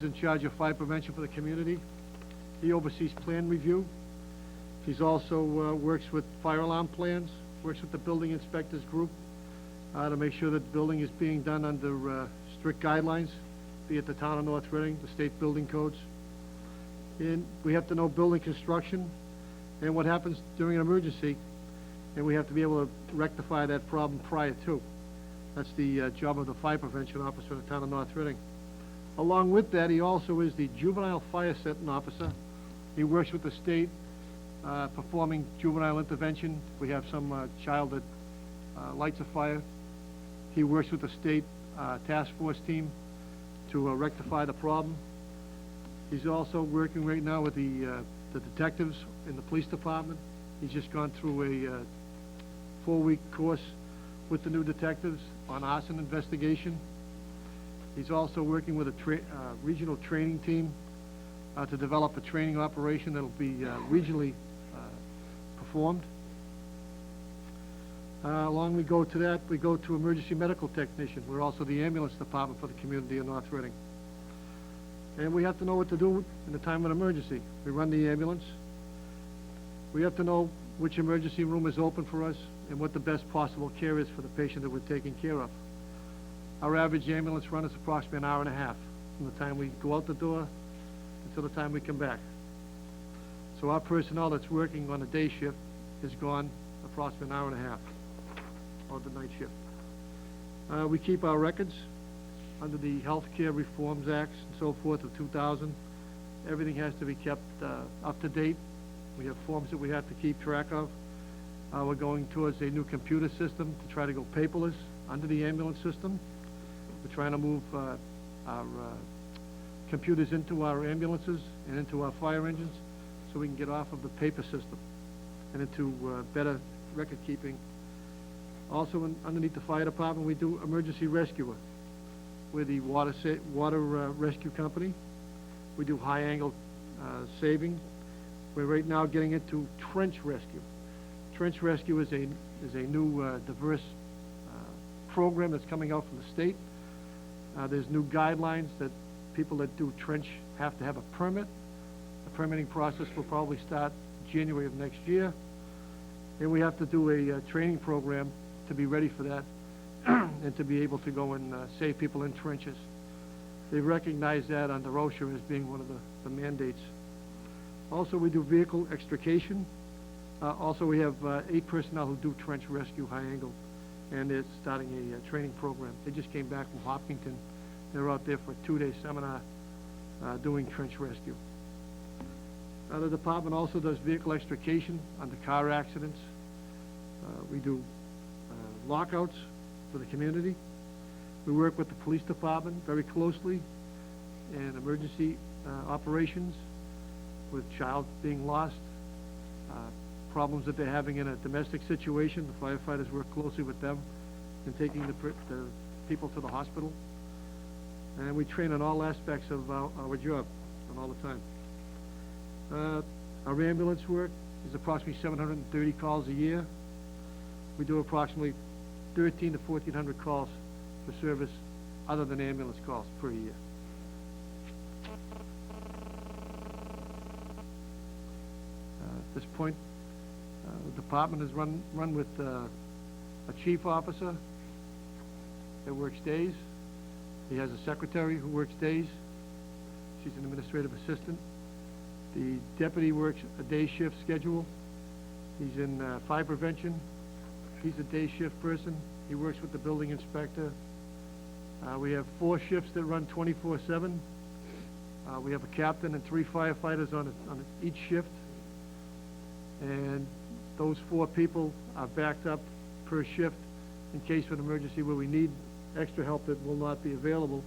in charge of fire prevention for the community. He oversees plan review. He's also works with fire alarm plans, works with the building inspectors group to make sure that the building is being done under strict guidelines, be it the town of North Reading, the state building codes. And we have to know building construction and what happens during an emergency, and we have to be able to rectify that problem prior to. That's the job of the fire prevention officer in the town of North Reading. Along with that, he also is the juvenile fire setting officer. He works with the state performing juvenile intervention. We have some child that lights a fire. He works with the state task force team to rectify the problem. He's also working right now with the detectives in the police department. He's just gone through a 4-week course with the new detectives on arson investigation. He's also working with a regional training team to develop a training operation that will be regionally performed. Along we go to that, we go to emergency medical technician. We're also the ambulance department for the community of North Reading. And we have to know what to do in the time of an emergency. We run the ambulance. We have to know which emergency room is open for us and what the best possible care is for the patient that we're taking care of. Our average ambulance run is approximately an hour and a half from the time we go out the door until the time we come back. So our personnel that's working on a day shift is gone approximately an hour and a half on the night shift. We keep our records under the Healthcare Reforms Acts and so forth of 2000. Everything has to be kept up to date. We have forms that we have to keep track of. We're going towards a new computer system to try to go paperless under the ambulance system. We're trying to move our computers into our ambulances and into our fire engines so we can get off of the paper system and into better record keeping. Also underneath the fire department, we do emergency rescue. We're the water rescue company. We do high angle saving. We're right now getting into trench rescue. Trench rescue is a new diverse program that's coming out from the state. There's new guidelines that people that do trench have to have a permit. The permitting process will probably start January of next year. And we have to do a training program to be ready for that and to be able to go and save people in trenches. They recognize that under OSHA as being one of the mandates. Also, we do vehicle extrication. Also, we have 8 personnel who do trench rescue high angle, and they're starting a training program. They just came back from Hopkinton. They're out there for a 2-day seminar doing trench rescue. The department also does vehicle extrication under car accidents. We do lockouts for the community. We work with the police department very closely in emergency operations with child being lost, problems that they're having in a domestic situation. The firefighters work closely with them in taking the people to the hospital. And we train on all aspects of our job and all the time. Our ambulance work is approximately 730 calls a year. We do approximately 1,300 to 1,400 calls for service other than ambulance calls per year. At this point, the department is run with a chief officer that works days. He has a secretary who works days. She's an administrative assistant. The deputy works a day shift schedule. He's in fire prevention. He's a day shift person. He works with the building inspector. We have 4 shifts that run 24/7. We have a captain and 3 firefighters on each shift. And those 4 people are backed up per shift in case of an emergency where we need extra help that will not be available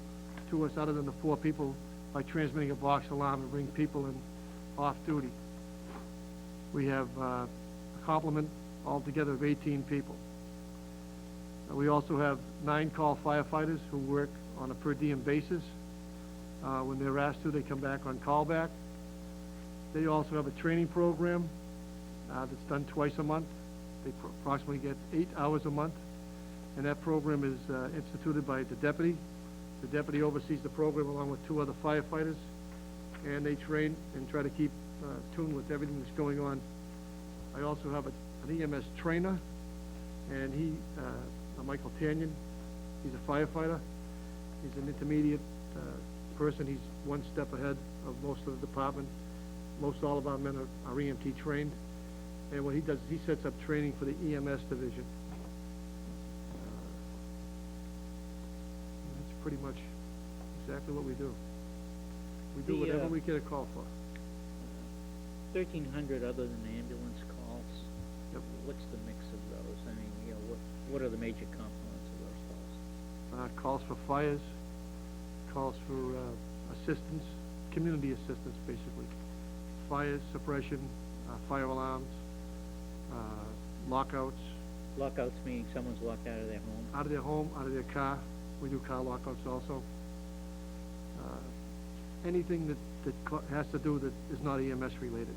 to us other than the 4 people by transmitting a box alarm and bring people in off duty. We have a complement altogether of 18 people. We also have 9 call firefighters who work on a per diem basis. When they're asked to, they come back on callback. They also have a training program that's done twice a month. They approximately get 8 hours a month, and that program is instituted by the deputy The deputy oversees the program along with 2 other firefighters, and they train and try to keep tuned with everything that's going on. I also have an EMS trainer, and Michael Tanyan. He's a firefighter. He's an intermediate person. He's one step ahead of most of the department. Most all of our men are EMT trained. And what he does is he sets up training for the EMS division. That's pretty much exactly what we do. We do whatever we get a call for. 1,300 other than ambulance calls. Yep. What's the mix of those? I mean, you know, what are the major components of those calls? Calls for fires, calls for assistance, community assistance, basically. Fires, suppression, fire alarms, lockouts. Lockouts meaning someone's locked out of their home? Out of their home, out of their car. We do car lockouts also. Anything that has to do that is not EMS related.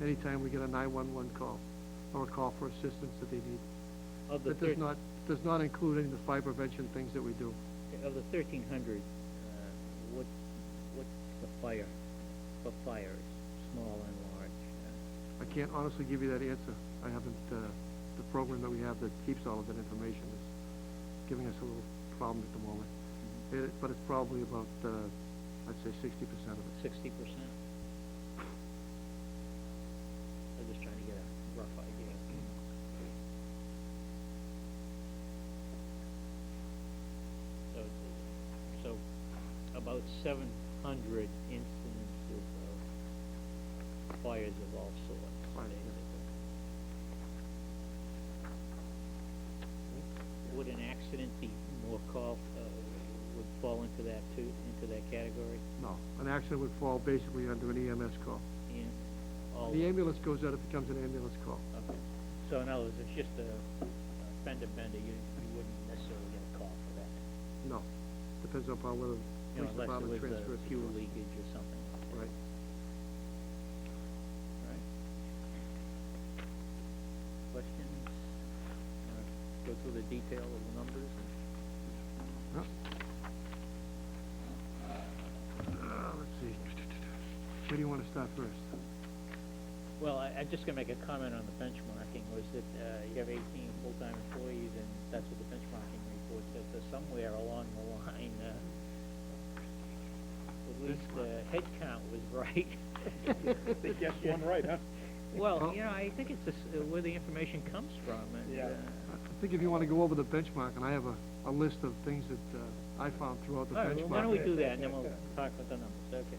Anytime we get a 911 call or a call for assistance that they need. Of the That does not include any of the fire prevention things that we do. Of the 1,300, what's the fire, for fires, small and large? I can't honestly give you that answer. I haven't, the program that we have that keeps all of that information is giving us a little problem at the moment. But it's probably about, I'd say 60% of it. 60%? I'm just trying to get a rough idea. So about 700 instances of fires of all sorts. Fires, Basically. Would an accident be more would fall into that too, into that category? No, an accident would fall basically under an EMS call. And all The ambulance goes out, it becomes an ambulance call. Okay. So in other words, it's just a fender bender, you wouldn't necessarily get a call for that. No, depends upon whether the You know, police unless department it was transfers. a fuel leakage or something like that. Right. Right. Questions? Go through the detail of the numbers? Yep. Let's see. Where do you want to start first? Well, I'm just gonna make a comment on the benchmarking, was that, you have 18 full-time employees, and that's what the benchmarking report says, so somewhere along the line, at least the head count was right. They guessed one right, huh? Well, you know, I think it's where the information comes from, and, Yeah. I think if you want to go over the benchmark, and I have a list of things that I found throughout the all right, benchmark. well, why don't we do that, and then we'll talk about the numbers, okay.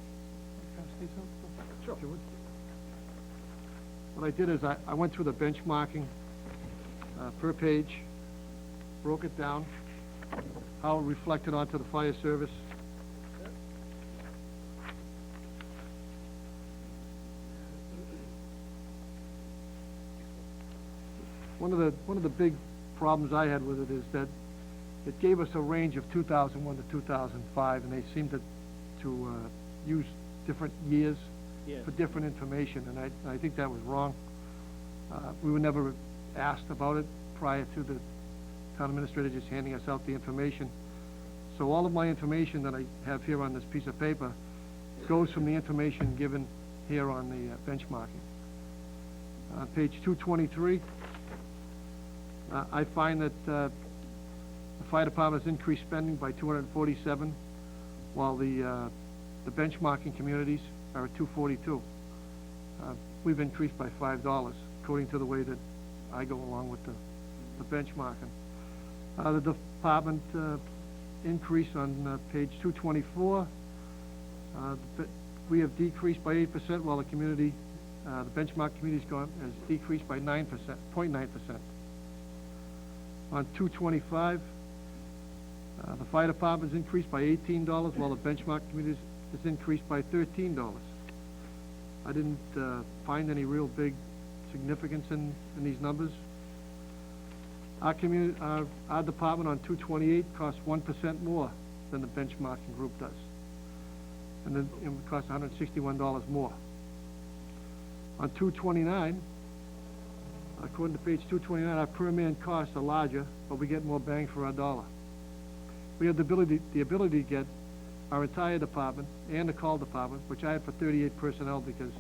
Can I say something? Sure. If you would. What I did is I went through the benchmarking per page, broke it down, how it reflected onto the fire service. One of the big problems I had with it is that it gave us a range of 2001 to 2005, and they seemed to use different years Yes. for different information, and I think that was wrong. We were never asked about it prior to the town administrator just handing us out the information. So all of my information that I have here on this piece of paper goes from the information given here on the benchmarking. On page 223, I find that the fire department has increased spending by 247, while the benchmarking communities are at 242. We've increased by $5, according to the way that I go along with the benchmarking. The department increase on page 224, we have decreased by 8%, while the community, the benchmark community's has decreased by 0.9%. On 225, the fire department's increased by $18, while the benchmark communities is increased by $13. I didn't find any real big significance in these numbers. Our department on 228 costs 1% more than the benchmarking group does, and then it would cost $161 more. On 229, according to page 229, our per man costs are larger, but we get more bang for our dollar. We have the ability to get our entire department and the call department, which I had for 38 personnel, because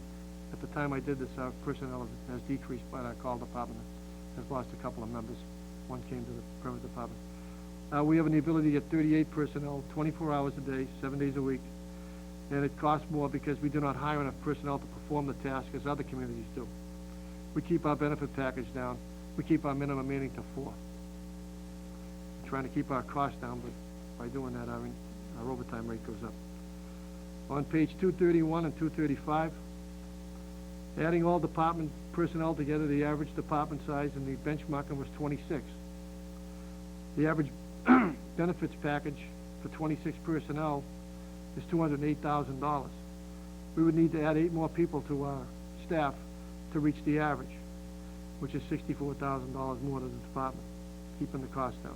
at the time I did this, our personnel has decreased, but our call department has lost a couple of members. One came to the permit department. We have the ability to get 38 personnel, 24 hours a day, 7 days a week, and it costs more because we do not hire enough personnel to perform the task as other communities do. We keep our benefit package down. We keep our minimum meeting to 4. We're trying to keep our costs down, but by doing that, our overtime rate goes up. On page 231 and 235, adding all department personnel together, the average department size in the benchmarking was 26. The average benefits package for 26 personnel is $208,000. We would need to add 8 more people to our staff to reach the average, which is $64,000 more to the department, keeping the cost down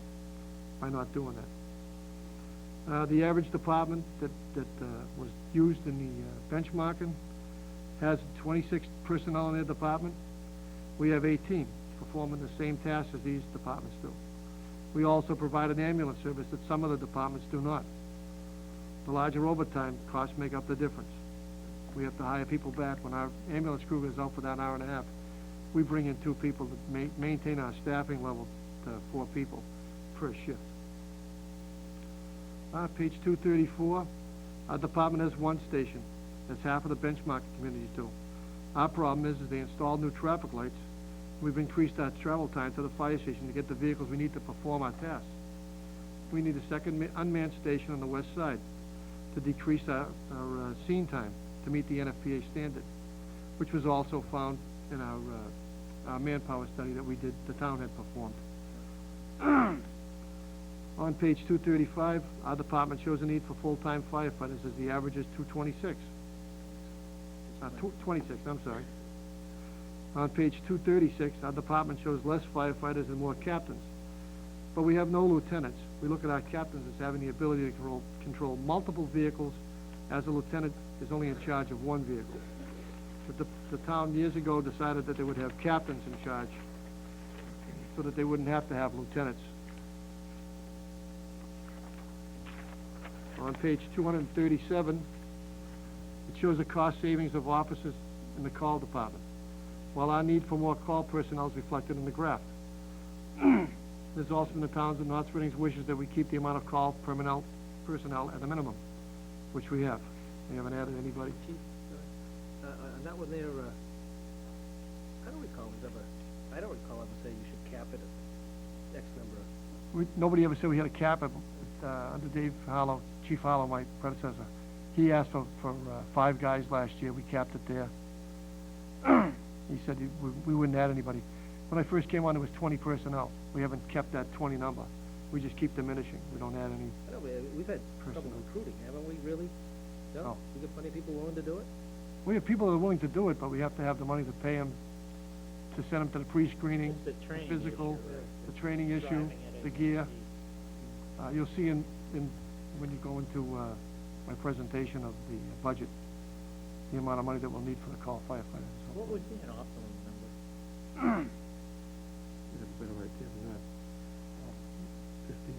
by not doing that. The average department that was used in the benchmarking has 26 personnel in their department. We have 18 performing the same tasks as these departments do. We also provide an ambulance service that some of the departments do not. The larger overtime costs make up the difference. We have to hire people back. When our ambulance crew is out for that hour and a half, we bring in 2 people to maintain our staffing level to 4 people per shift. Page 234, our department has 1 station, as half of the benchmark communities do. Our problem is they install new traffic lights. We've increased our travel time to the fire station to get the vehicles we need to perform our tasks. We need a second unmanned station on the west side to decrease our scene time to meet the NFPA standard, which was also found in our manpower study that we did, the town had performed. On page 235, our department shows a need for full-time firefighters, as the average is 226. 26, I'm sorry. On page 236, our department shows less firefighters and more captains. But we have no lieutenants. We look at our captains as having the ability to control multiple vehicles, as a lieutenant is only in charge of 1 vehicle. But the town years ago decided that they would have captains in charge so that they wouldn't have to have lieutenants. On page 237, it shows the cost savings of officers in the call department, while our need for more call personnel is reflected in the graph. There's also in the towns of North Reading's wishes that we keep the amount of call personnel at a minimum, which we have. We haven't added anybody. Chief, on that one there, I don't recall ever saying you should cap it at X number of... Nobody ever said we had a cap it. Under Dave Harlow, Chief Harlow, my predecessor, he asked for 5 guys last year. We capped it there. He said we wouldn't add anybody. When I first came on, it was 20 personnel. We haven't kept that 20 number. We just keep diminishing. We don't add any. I know, we've had trouble Personnel. recruiting, haven't we, really? No? No. We got plenty of people willing to do it? We have people that are willing to do it, but we have to have the money to pay them, to send them to the pre-screening, It's the the training physical, issue, right? the training issue, Driving it the at gear. speed. You'll see when you go into my presentation of the budget, the amount of money that we'll need for the call firefighters. What would be an optimum number? You'd have a better idea than that. 16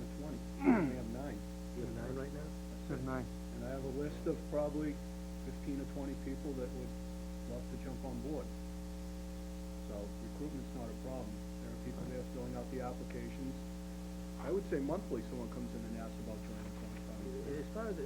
to 20. We have 9. You have 9 right now? Said 9. And I have a list of probably 15 to 20 people that would love to jump on board. So recruitment's not a problem. There are people there filling out the applications. I would say monthly someone comes in and asks about joining. As far as